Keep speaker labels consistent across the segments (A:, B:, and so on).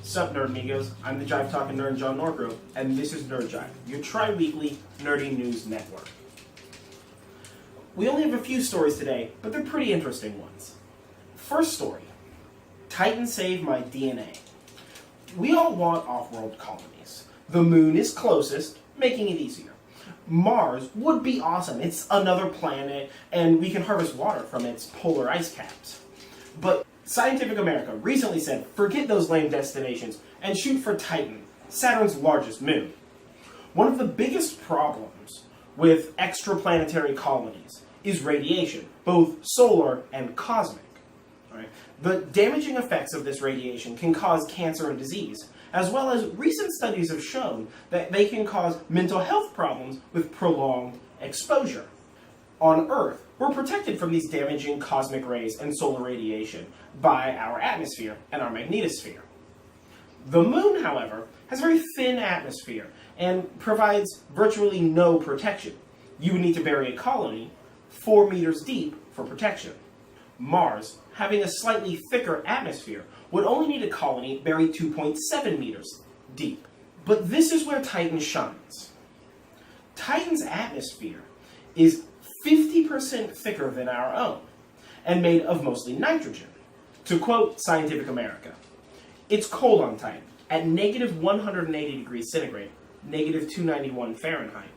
A: Sup, Nerdmigos? I'm the Jive talking nerd John Norgrove, and this is Nerd Jive, your tri-weekly nerdy news network. We only have a few stories today, but they're pretty interesting ones. First story, Titan saved my DNA. We all want off-world colonies. The moon is closest, making it easier. Mars would be awesome. It's another planet, and we can harvest water from its polar ice caps. But Scientific America recently said, forget those lame destinations and shoot for Titan, Saturn's largest moon. One of the biggest problems with extraplanetary colonies is radiation, both solar and cosmic. Right? The damaging effects of this radiation can cause cancer and disease, as well as recent studies have shown that they can cause mental health problems with prolonged exposure. On Earth, we're protected from these damaging cosmic rays and solar radiation by our atmosphere and our magnetosphere. The moon, however, has a very thin atmosphere and provides virtually no protection. You would need to bury a colony 4 meters deep for protection. Mars, having a slightly thicker atmosphere, would only need a colony buried 2.7 meters deep. But this is where Titan shines. Titan's atmosphere is 50% thicker than our own, and made of mostly nitrogen. To quote Scientific America, it's cold on Titan, at negative 180 degrees centigrade, negative 291 Fahrenheit.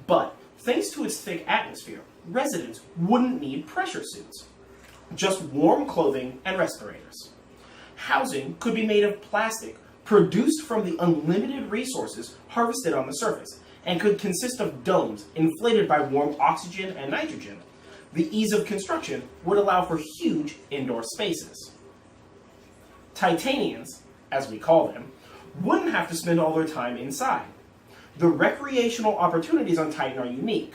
A: But thanks to its thick atmosphere, residents wouldn't need pressure suits, just warm clothing and respirators. Housing could be made of plastic produced from the unlimited resources harvested on the surface, and could consist of domes inflated by warm oxygen and nitrogen. The ease of construction would allow for huge indoor spaces. Titanians, as we call them, wouldn't have to spend all their time inside. The recreational opportunities on Titan are unique.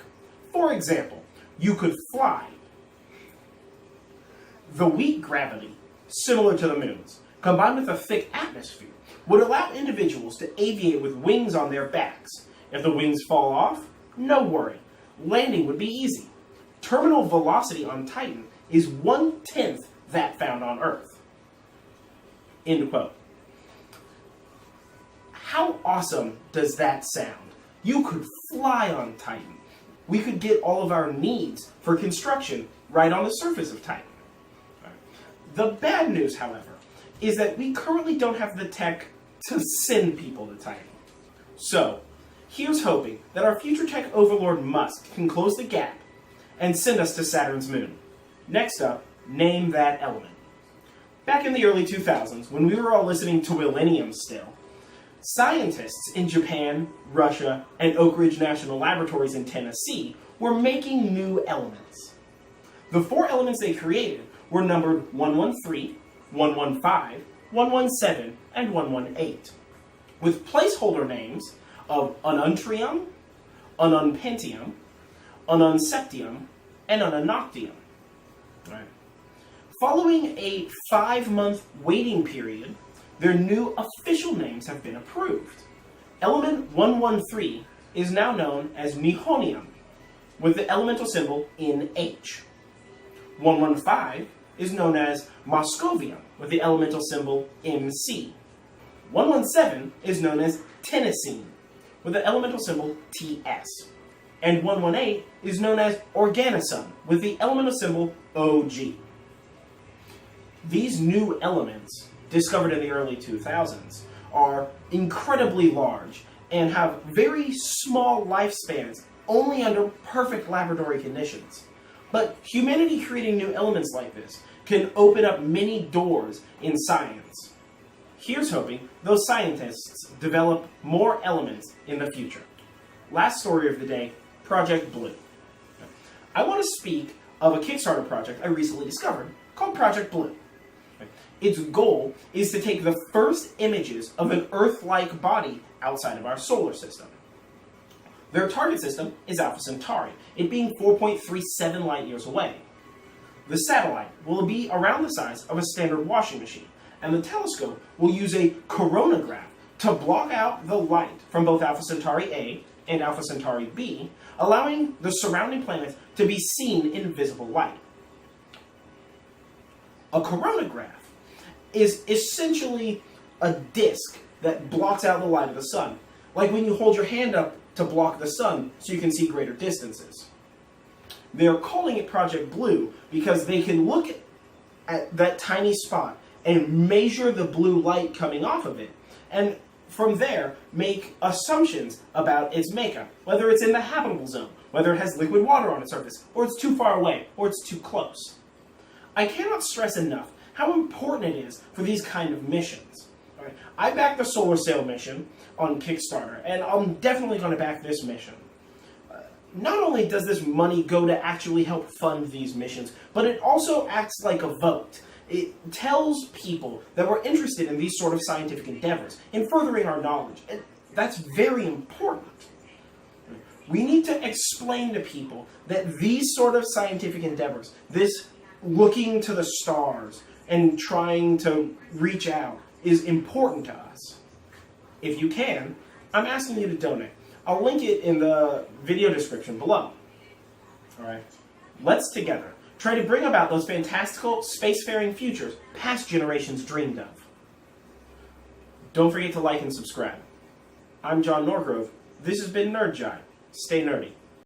A: For example, you could fly. The weak gravity, similar to the moon's, combined with a thick atmosphere, would allow individuals to aviate with wings on their backs. If the wings fall off, no worry. Landing would be easy. Terminal velocity on Titan is 1/10 that found on Earth. End quote. How awesome does that sound? You could fly on Titan. We could get all of our needs for construction right on the surface of Titan. The bad news, however, is that we currently don't have the tech to send people to Titan. So, here's hoping that our future tech overlord Musk can close the gap and send us to Saturn's moon. Next up, name that element. Back in the early 2000s, when we were all listening to Millennium still, scientists in Japan, Russia, and Oak Ridge National Laboratories in Tennessee were making new elements. The 4 elements they created were numbered 113, 115, 117, and 118, with placeholder names of ununtrium, ununpentium, ununseptium, and ununoctium. Right. Following a 5-month waiting period, their new official names have been approved. Element 113 is now known as nihonium, with the elemental symbol NH. 115 is known as moscovium, with the elemental symbol MC. 117 is known as tennessine, with the elemental symbol TS. And 118 is known as organosum, with the elemental symbol OG. These new elements, discovered in the early 2000s, are incredibly large and have very small lifespans, only under perfect laboratory conditions. But humanity creating new elements like this can open up many doors in science. Here's hoping those scientists develop more elements in the future. Last story of the day, Project Blue. I want to speak of a Kickstarter project I recently discovered called Project Blue. Its goal is to take the first images of an Earth-like body outside of our solar system. Their target system is Alpha Centauri, it being 4.37 light years away. The satellite will be around the size of a standard washing machine, and the telescope will use a coronagraph to block out the light from both Alpha Centauri A and Alpha Centauri B, allowing the surrounding planets to be seen in visible light. A coronagraph is essentially a disk that blocks out the light of the sun. Like when you hold your hand up to block the sun so you can see greater distances. They're calling it Project Blue because they can look at that tiny spot and measure the blue light coming off of it. And from there, make assumptions about its makeup, whether it's in the habitable zone, whether it has liquid water on its surface, or it's too far away, or it's too close. I cannot stress enough how important it is for these kind of missions. All right? I backed the solar sail mission on Kickstarter, and I'm definitely going to back this mission. Not only does this money go to actually help fund these missions, but it also acts like a vote. It tells people that we're interested in these sort of scientific endeavors, in furthering our knowledge, and that's very important. We need to explain to people that these sort of scientific endeavors, this looking to the stars and trying to reach out, is important to us. If you can, I'm asking you to donate. I'll link it in the video description below. Alright? Let's together try to bring about those fantastical spacefaring futures past generations dreamed of. Don't forget to like and subscribe. I'm John Norgrove. This has been Nerd Jive. Stay nerdy.